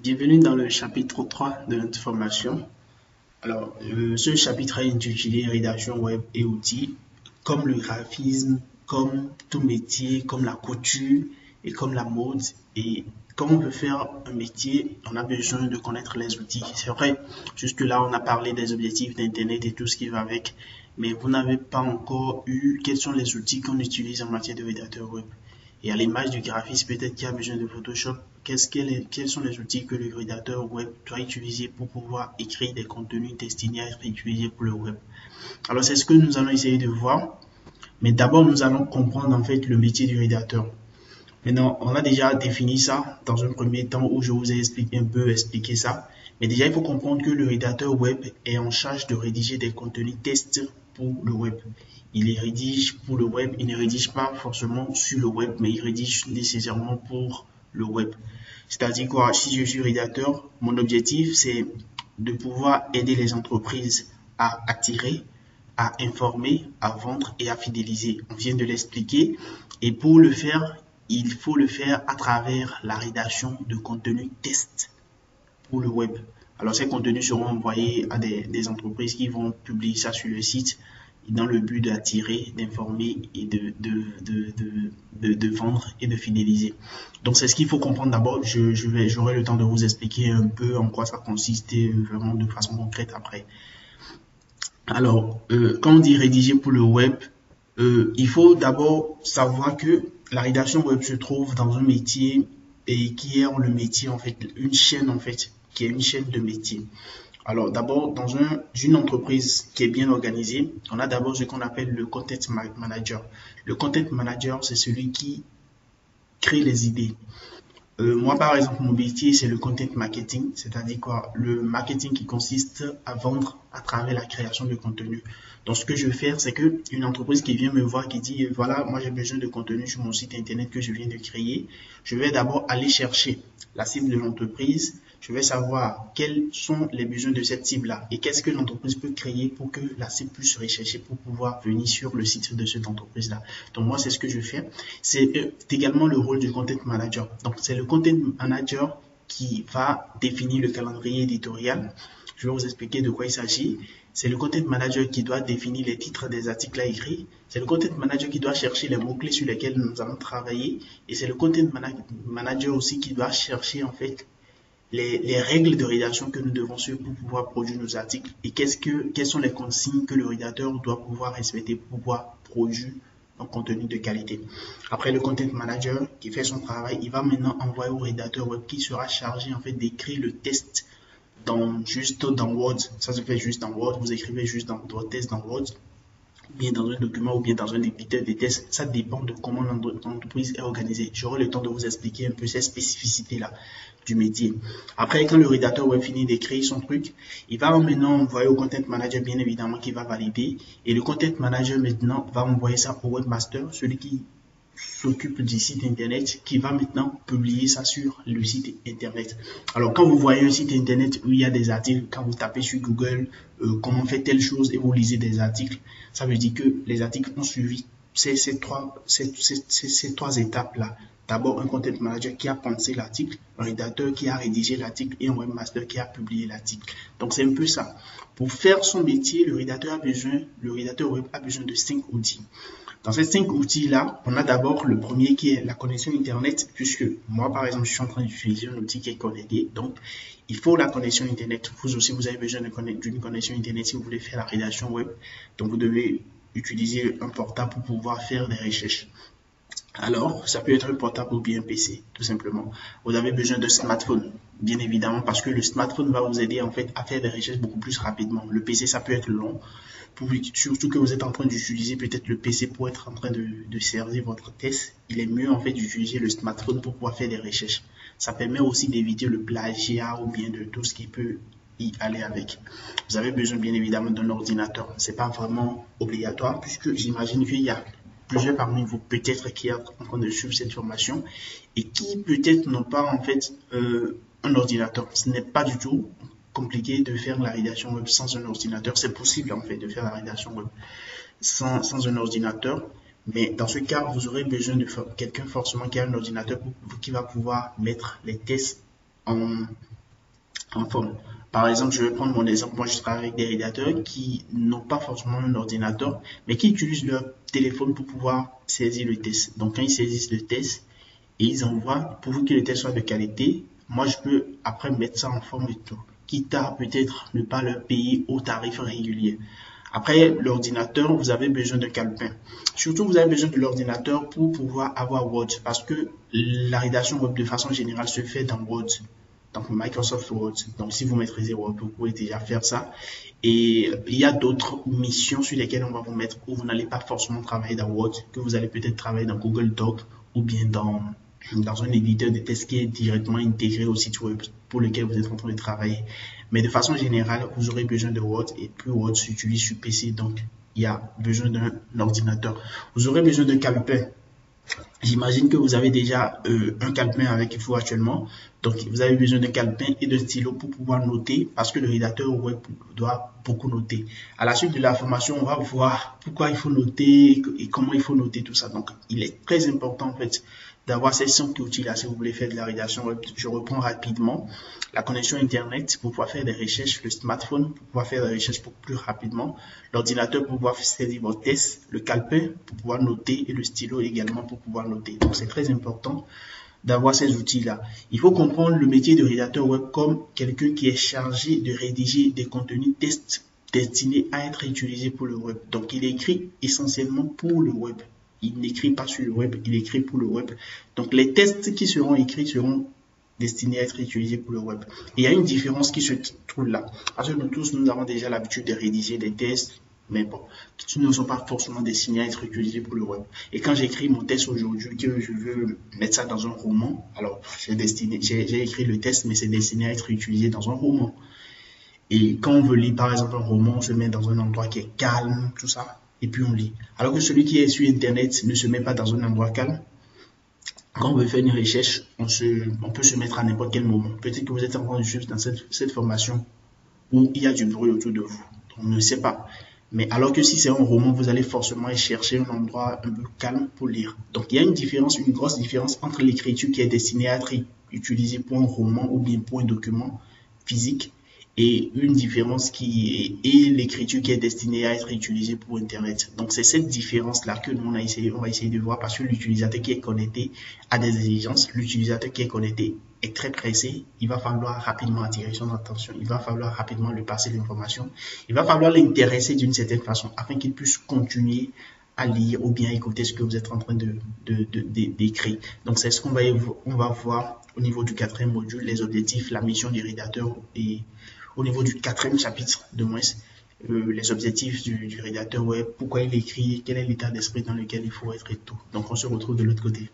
Bienvenue dans le chapitre 3 de notre formation. Alors, ce chapitre est intitulé Rédaction web et outils, comme le graphisme, comme tout métier, comme la couture et comme la mode. Et quand on veut faire un métier, on a besoin de connaître les outils. C'est vrai, jusque-là, on a parlé des objectifs d'Internet et tout ce qui va avec, mais vous n'avez pas encore eu quels sont les outils qu'on utilise en matière de rédacteur web. Et à l'image du graphisme, peut-être qu'il y a besoin de Photoshop. Quels sont les outils que le rédacteur web doit utiliser pour pouvoir écrire des contenus destinés à être utilisés pour le web? Alors, c'est ce que nous allons essayer de voir. Mais d'abord, nous allons comprendre en fait le métier du rédacteur. Maintenant, on a déjà défini ça dans un premier temps où je vous ai expliqué ça. Mais déjà, il faut comprendre que le rédacteur web est en charge de rédiger des contenus tests pour le web. Il les rédige pour le web, il ne rédige pas forcément sur le web, mais il rédige nécessairement pour le web. C'est-à-dire quoi, si je suis rédacteur, mon objectif c'est de pouvoir aider les entreprises à attirer, à informer, à vendre et à fidéliser. On vient de l'expliquer. Et pour le faire, il faut le faire à travers la rédaction de contenus tests pour le web. Alors ces contenus seront envoyés à des entreprises qui vont publier ça sur le site dans le but d'attirer, d'informer et de vendre et de fidéliser. Donc c'est ce qu'il faut comprendre d'abord. J'aurai le temps de vous expliquer un peu en quoi ça consiste vraiment de façon concrète après. Alors, quand on dit rédiger pour le web, il faut d'abord savoir que la rédaction web se trouve dans un métier et qui est le métier en fait, une chaîne en fait, qui est une chaîne de métiers. Alors d'abord, dans une entreprise qui est bien organisée, on a d'abord ce qu'on appelle le content manager. Le content manager, c'est celui qui crée les idées. Moi, par exemple, mon métier, c'est le content marketing, c'est-à-dire quoi? Le marketing qui consiste à vendre à travers la création de contenu. Donc, ce que je vais faire, c'est que une entreprise qui vient me voir, qui dit, voilà, moi, j'ai besoin de contenu sur mon site internet que je viens de créer. Je vais d'abord aller chercher la cible de l'entreprise. Je vais savoir quels sont les besoins de cette cible-là et qu'est-ce que l'entreprise peut créer pour que la cible puisse rechercher pour pouvoir venir sur le site de cette entreprise-là. Donc, moi, c'est ce que je fais. C'est également le rôle du content manager. Donc, c'est le content manager qui va définir le calendrier éditorial. Je vais vous expliquer de quoi il s'agit. C'est le content manager qui doit définir les titres des articles à écrire. C'est le content manager qui doit chercher les mots-clés sur lesquels nous allons travailler. Et c'est le content manager aussi qui doit chercher en fait les règles de rédaction que nous devons suivre pour pouvoir produire nos articles et quelles sont les consignes que le rédacteur doit pouvoir respecter pour pouvoir produire un contenu de qualité. Après, le content manager qui fait son travail, il va maintenant envoyer au rédacteur web qui sera chargé en fait d'écrire le test juste dans Word. Ça se fait juste dans Word. Vous écrivez juste dans votre test dans Word, ou bien dans un document, ou bien dans un éditeur de tests. Ça dépend de comment l'entreprise est organisée. J'aurai le temps de vous expliquer un peu ces spécificités-là du métier. Après, quand le rédacteur web finit d'écrire son truc, il va maintenant envoyer au content manager, bien évidemment, qui va valider. Et le content manager, maintenant, va envoyer ça au webmaster, celui qui s'occupe du site internet, qui va maintenant publier ça sur le site internet. Alors, quand vous voyez un site internet où il y a des articles, quand vous tapez sur Google, comment faire telle chose et vous lisez des articles, ça veut dire que les articles ont suivi ces trois étapes-là. D'abord, un content manager qui a pensé l'article, un rédacteur qui a rédigé l'article et un webmaster qui a publié l'article. Donc, c'est un peu ça. Pour faire son métier, le rédacteur web a besoin de 5 outils. Dans ces 5 outils-là, on a d'abord le premier qui est la connexion Internet, puisque moi, par exemple, je suis en train d'utiliser un outil qui est connecté. Donc, il faut la connexion Internet. Vous aussi, vous avez besoin d'une connexion Internet si vous voulez faire la rédaction web. Donc, vous devez utiliser un portable pour pouvoir faire des recherches. Alors, ça peut être un portable ou bien un PC, tout simplement. Vous avez besoin de smartphone, bien évidemment, parce que le smartphone va vous aider en fait à faire des recherches beaucoup plus rapidement. Le PC, ça peut être long, surtout que vous êtes en train d'utiliser peut-être le PC pour être en train de servir votre test. Il est mieux en fait d'utiliser le smartphone pour pouvoir faire des recherches. Ça permet aussi d'éviter le plagiat ou bien de tout ce qui peut y aller avec. Vous avez besoin bien évidemment d'un ordinateur. C'est pas vraiment obligatoire puisque j'imagine qu'il y a plusieurs parmi vous peut-être qui sont en train de suivre cette formation et qui peut-être n'ont pas en fait un ordinateur. Ce n'est pas du tout compliqué de faire la rédaction web sans un ordinateur. C'est possible en fait de faire la rédaction web sans un ordinateur. Mais dans ce cas, vous aurez besoin de quelqu'un forcément qui a un ordinateur qui va pouvoir mettre les tests en forme. Par exemple, je vais prendre mon exemple. Moi, je travaille avec des rédacteurs qui n'ont pas forcément un ordinateur, mais qui utilisent leur téléphone pour pouvoir saisir le test. Donc, quand ils saisissent le test et ils envoient, pour que le test soit de qualité, moi, je peux après mettre ça en forme de tout, quitte à peut-être ne pas leur payer au tarif régulier. Après l'ordinateur, vous avez besoin d'un calepin. Surtout, vous avez besoin de l'ordinateur pour pouvoir avoir Word, parce que la rédaction web de façon générale se fait dans Word, donc Microsoft Word. Donc, si vous maîtrisez Word, vous pouvez déjà faire ça. Et il y a d'autres missions sur lesquelles on va vous mettre où vous n'allez pas forcément travailler dans Word, que vous allez peut-être travailler dans Google Doc ou bien dans un éditeur de test qui est directement intégré au site web pour lequel vous êtes en train de travailler. Mais de façon générale, vous aurez besoin de Word et puis Word s'utilise sur PC, donc il y a besoin d'un ordinateur. Vous aurez besoin d'un calepin. J'imagine que vous avez déjà un calepin avec vous actuellement. Donc, vous avez besoin d'un calepin et d'un stylo pour pouvoir noter parce que le rédacteur web doit beaucoup noter. À la suite de la formation, on va voir pourquoi il faut noter et comment il faut noter tout ça. Donc, il est très important en fait d'avoir ces 5 outils-là si vous voulez faire de la rédaction web. Je reprends rapidement la connexion Internet pour pouvoir faire des recherches, le smartphone pour pouvoir faire des recherches plus rapidement, l'ordinateur pour pouvoir saisir vos tests, le calepin pour pouvoir noter et le stylo également pour pouvoir noter. Donc, c'est très important d'avoir ces outils-là. Il faut comprendre le métier de rédacteur web comme quelqu'un qui est chargé de rédiger des contenus tests destinés à être utilisés pour le web. Donc, il écrit essentiellement pour le web. Il n'écrit pas sur le web, il écrit pour le web. Donc, les tests qui seront écrits seront destinés à être utilisés pour le web. Et il y a une différence qui se trouve là. Parce que nous tous, nous avons déjà l'habitude de rédiger des tests, mais bon, qui ne sont pas forcément destinés à être utilisés pour le web. Et quand j'écris mon test aujourd'hui, que je veux mettre ça dans un roman, alors j'ai écrit le test, mais c'est destiné à être utilisé dans un roman. Et quand on veut lire par exemple un roman, on se met dans un endroit qui est calme, tout ça, et puis on lit. Alors que celui qui est sur Internet ne se met pas dans un endroit calme. Quand on veut faire une recherche, on peut se mettre à n'importe quel moment. Peut-être que vous êtes en train de suivre dans cette formation où il y a du bruit autour de vous. On ne sait pas. Mais alors que si c'est un roman, vous allez forcément chercher un endroit un peu calme pour lire. Donc il y a une différence, une grosse différence entre l'écriture qui est destinée à être utilisée pour un roman ou bien pour un document physique et une différence qui est l'écriture qui est destinée à être utilisée pour Internet. Donc c'est cette différence-là que nous on va essayer de voir parce que l'utilisateur qui est connecté a des exigences. L'utilisateur qui est connecté est très pressé. Il va falloir rapidement attirer son attention. Il va falloir rapidement lui passer l'information. Il va falloir l'intéresser d'une certaine façon afin qu'il puisse continuer à lire ou bien écouter ce que vous êtes en train d'écrire. Donc c'est ce qu'on va voir au niveau du 4e module, les objectifs, la mission du rédacteur et au niveau du 4e chapitre de moins, les objectifs du rédacteur web, pourquoi il écrit, quel est l'état d'esprit dans lequel il faut être et tout. Donc on se retrouve de l'autre côté.